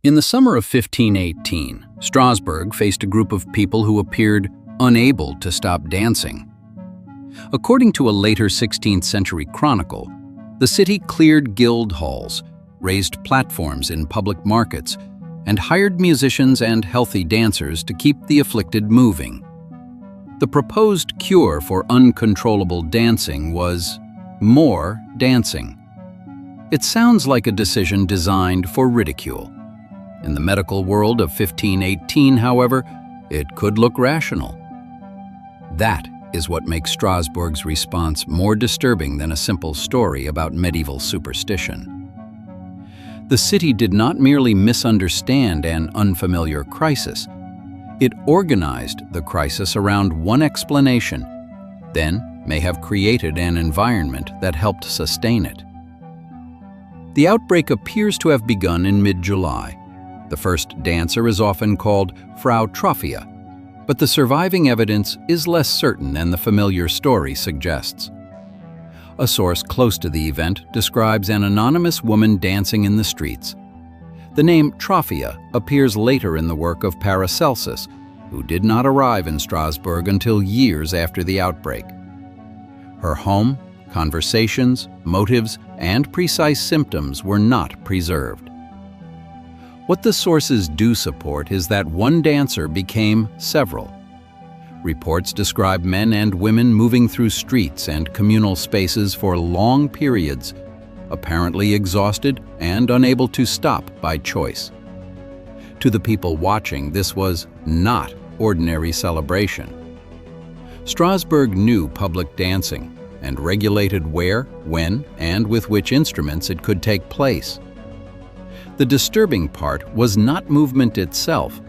In the summer of 1518, Strasbourg faced a group of people who appeared unable to stop dancing. According to a later 16th century chronicle, the city cleared guild halls, raised platforms in public markets, and hired musicians and healthy dancers to keep the afflicted moving. The proposed cure for uncontrollable dancing was more dancing. It sounds like a decision designed for ridicule. In the medical world of 1518, however, it could look rational. That is what makes Strasbourg's response more disturbing than a simple story about medieval superstition. The city did not merely misunderstand an unfamiliar crisis. It organized the crisis around one explanation, then may have created an environment that helped sustain it. The outbreak appears to have begun in mid-July. The first dancer is often called Frau Troffea, but the surviving evidence is less certain than the familiar story suggests. A source close to the event describes an anonymous woman dancing in the streets. The name Troffea appears later in the work of Paracelsus, who did not arrive in Strasbourg until years after the outbreak. Her home, conversations, motives, and precise symptoms were not preserved. What the sources do support is that one dancer became several. Reports describe men and women moving through streets and communal spaces for long periods, apparently exhausted and unable to stop by choice. To the people watching, this was not ordinary celebration. Strasbourg knew public dancing and regulated where, when, and with which instruments it could take place. The disturbing part was not movement itself.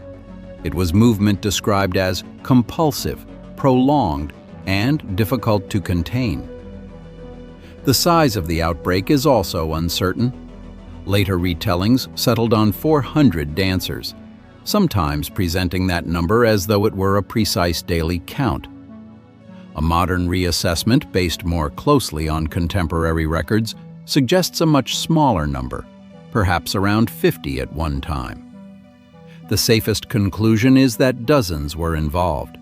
It was movement described as compulsive, prolonged, and difficult to contain. The size of the outbreak is also uncertain. Later retellings settled on 400 dancers, sometimes presenting that number as though it were a precise daily count. A modern reassessment based more closely on contemporary records suggests a much smaller number, perhaps around 50 at one time. The safest conclusion is that dozens were involved.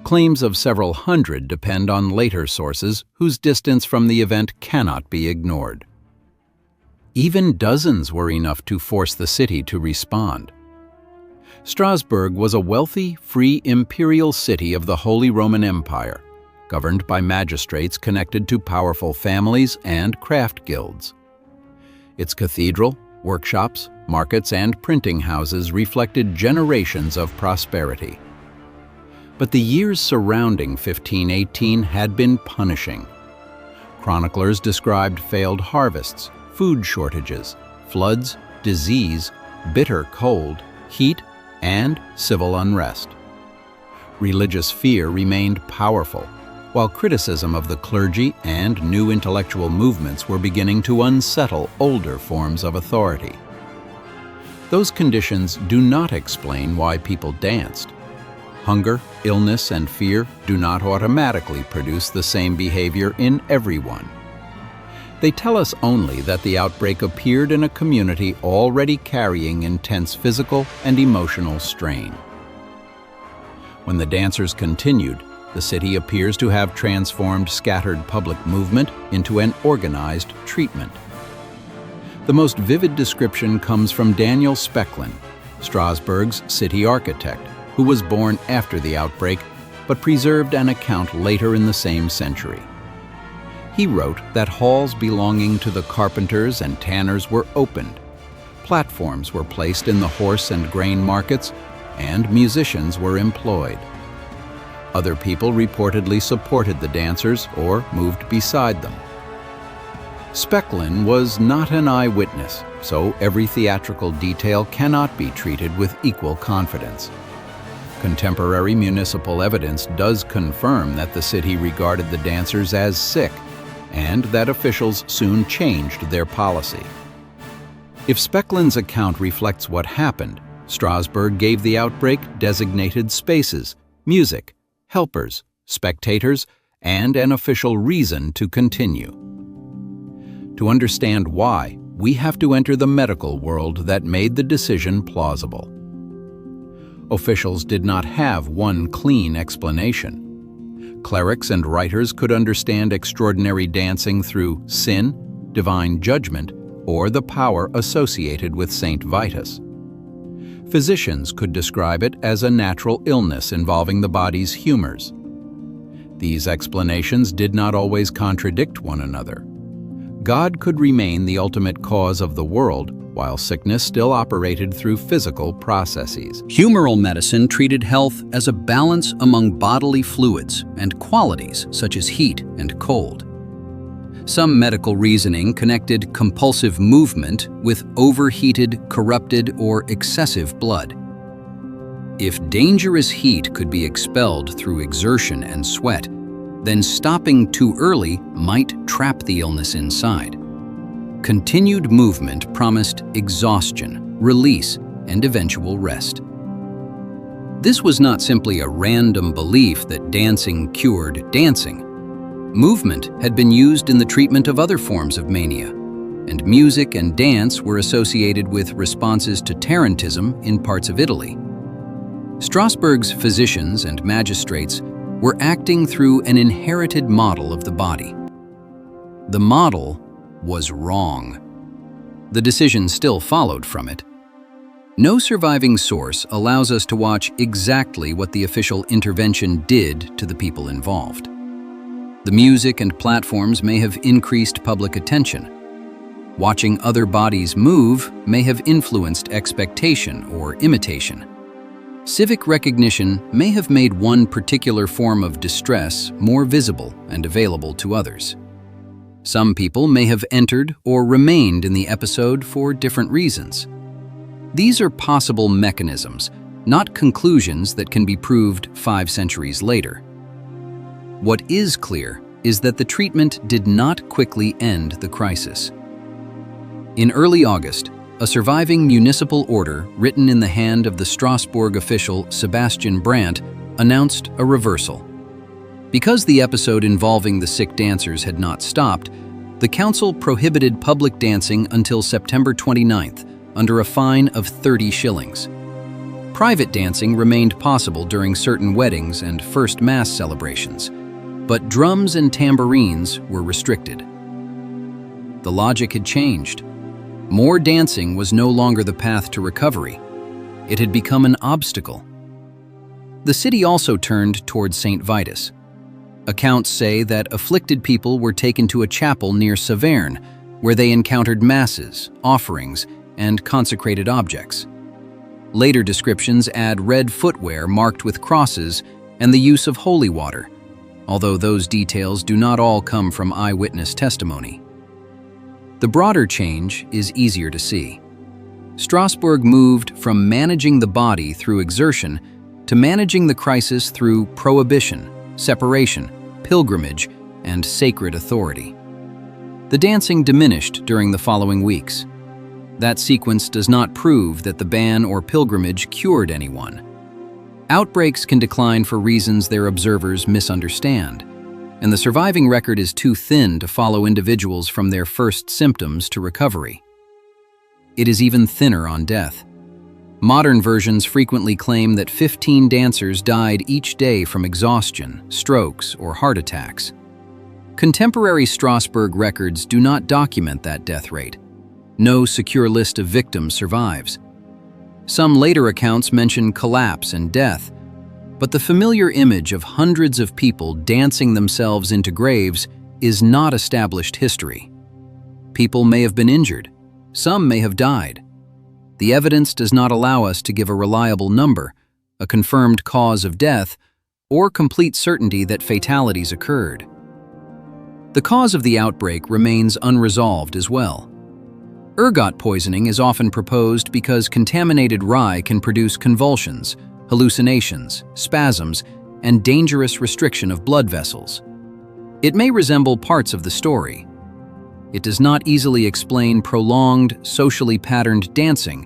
Claims of several hundred depend on later sources whose distance from the event cannot be ignored. Even dozens were enough to force the city to respond. Strasbourg was a wealthy, free imperial city of the Holy Roman Empire, governed by magistrates connected to powerful families and craft guilds. Its cathedral, workshops, markets, and printing houses reflected generations of prosperity. But the years surrounding 1518 had been punishing. Chroniclers described failed harvests, food shortages, floods, disease, bitter cold, heat, and civil unrest. Religious fear remained powerful, while criticism of the clergy and new intellectual movements were beginning to unsettle older forms of authority. Those conditions do not explain why people danced. Hunger, illness, and fear do not automatically produce the same behavior in everyone. They tell us only that the outbreak appeared in a community already carrying intense physical and emotional strain. When the dancers continued, the city appears to have transformed scattered public movement into an organized treatment. The most vivid description comes from Daniel Specklin, Strasbourg's city architect, who was born after the outbreak but preserved an account later in the same century. He wrote that halls belonging to the carpenters and tanners were opened, platforms were placed in the horse and grain markets, and musicians were employed. Other people reportedly supported the dancers or moved beside them. Specklin was not an eyewitness, so every theatrical detail cannot be treated with equal confidence. Contemporary municipal evidence does confirm that the city regarded the dancers as sick, and that officials soon changed their policy. If Specklin's account reflects what happened, Strasbourg gave the outbreak designated spaces, music, helpers, spectators, and an official reason to continue. To understand why, we have to enter the medical world that made the decision plausible. Officials did not have one clean explanation. Clerics and writers could understand extraordinary dancing through sin, divine judgment, or the power associated with Saint Vitus. Physicians could describe it as a natural illness involving the body's humors. These explanations did not always contradict one another. God could remain the ultimate cause of the world, while sickness still operated through physical processes. Humoral medicine treated health as a balance among bodily fluids and qualities such as heat and cold. Some medical reasoning connected compulsive movement with overheated, corrupted, or excessive blood. If dangerous heat could be expelled through exertion and sweat, then stopping too early might trap the illness inside. Continued movement promised exhaustion, release, and eventual rest. This was not simply a random belief that dancing cured dancing. Movement had been used in the treatment of other forms of mania, and music and dance were associated with responses to tarantism in parts of Italy. Strasbourg's physicians and magistrates were acting through an inherited model of the body. The model was wrong. The decision still followed from it. No surviving source allows us to watch exactly what the official intervention did to the people involved. The music and platforms may have increased public attention. Watching other bodies move may have influenced expectation or imitation. Civic recognition may have made one particular form of distress more visible and available to others. Some people may have entered or remained in the episode for different reasons. These are possible mechanisms, not conclusions that can be proved 5 centuries later. What is clear is that the treatment did not quickly end the crisis. In early August, a surviving municipal order written in the hand of the Strasbourg official Sebastian Brant announced a reversal. Because the episode involving the sick dancers had not stopped, the council prohibited public dancing until September 29th under a fine of 30 shillings. Private dancing remained possible during certain weddings and first mass celebrations, but drums and tambourines were restricted. The logic had changed. More dancing was no longer the path to recovery. It had become an obstacle. The city also turned towards Saint Vitus. Accounts say that afflicted people were taken to a chapel near Saverne, where they encountered masses, offerings, and consecrated objects. Later descriptions add red footwear marked with crosses and the use of holy water, although those details do not all come from eyewitness testimony. The broader change is easier to see. Strasbourg moved from managing the body through exertion to managing the crisis through prohibition, separation, pilgrimage, and sacred authority. The dancing diminished during the following weeks. That sequence does not prove that the ban or pilgrimage cured anyone. Outbreaks can decline for reasons their observers misunderstand, and the surviving record is too thin to follow individuals from their first symptoms to recovery. It is even thinner on death. Modern versions frequently claim that 15 dancers died each day from exhaustion, strokes, or heart attacks. Contemporary Strasbourg records do not document that death rate. No secure list of victims survives. Some later accounts mention collapse and death, but the familiar image of hundreds of people dancing themselves into graves is not established history. People may have been injured. Some may have died. The evidence does not allow us to give a reliable number, a confirmed cause of death, or complete certainty that fatalities occurred. The cause of the outbreak remains unresolved as well. Ergot poisoning is often proposed because contaminated rye can produce convulsions, hallucinations, spasms, and dangerous restriction of blood vessels. It may resemble parts of the story. It does not easily explain prolonged, socially patterned dancing,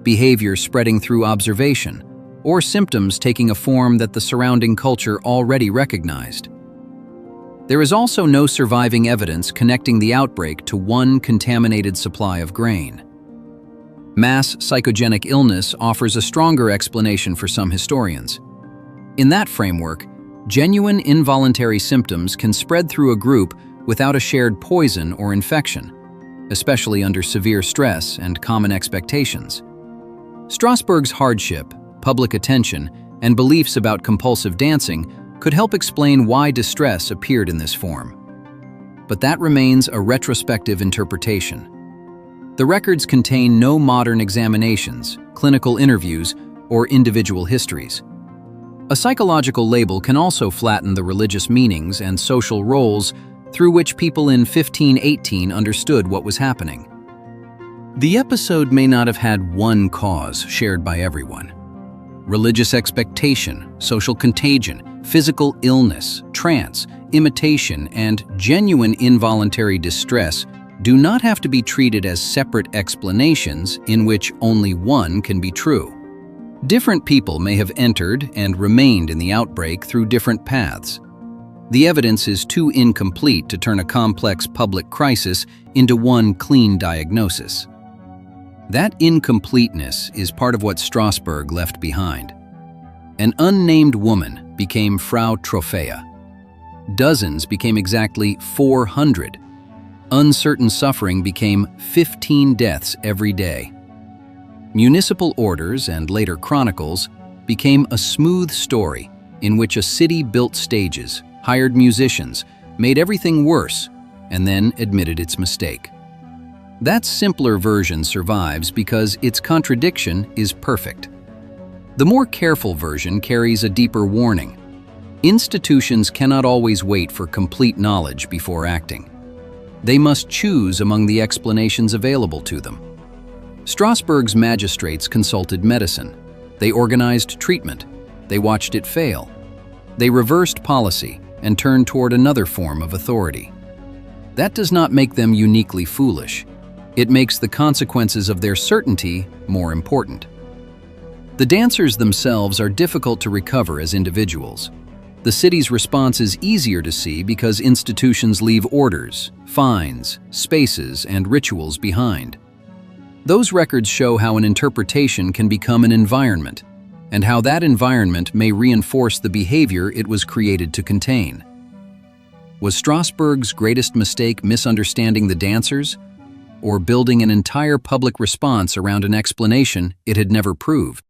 behavior spreading through observation, or symptoms taking a form that the surrounding culture already recognized. There is also no surviving evidence connecting the outbreak to one contaminated supply of grain. Mass psychogenic illness offers a stronger explanation for some historians. In that framework, genuine involuntary symptoms can spread through a group without a shared poison or infection, especially under severe stress and common expectations. Strasbourg's hardship, public attention, and beliefs about compulsive dancing could help explain why distress appeared in this form. But that remains a retrospective interpretation. The records contain no modern examinations, clinical interviews, or individual histories. A psychological label can also flatten the religious meanings and social roles through which people in 1518 understood what was happening. The episode may not have had one cause shared by everyone. Religious expectation, social contagion, physical illness, trance, imitation, and genuine involuntary distress do not have to be treated as separate explanations in which only one can be true. Different people may have entered and remained in the outbreak through different paths. The evidence is too incomplete to turn a complex public crisis into one clean diagnosis. That incompleteness is part of what Strasbourg left behind. An unnamed woman became Frau Troffea. Dozens became exactly 400. Uncertain suffering became 15 deaths every day. Municipal orders and later chronicles became a smooth story in which a city built stages, hired musicians, made everything worse, and then admitted its mistake. That simpler version survives because its contradiction is perfect. The more careful version carries a deeper warning. Institutions cannot always wait for complete knowledge before acting. They must choose among the explanations available to them. Strasbourg's magistrates consulted medicine. They organized treatment. They watched it fail. They reversed policy and turned toward another form of authority. That does not make them uniquely foolish. It makes the consequences of their certainty more important. The dancers themselves are difficult to recover as individuals. The city's response is easier to see because institutions leave orders, fines, spaces, and rituals behind. Those records show how an interpretation can become an environment, and how that environment may reinforce the behavior it was created to contain. Was Strasbourg's greatest mistake misunderstanding the dancers, or building an entire public response around an explanation it had never proved?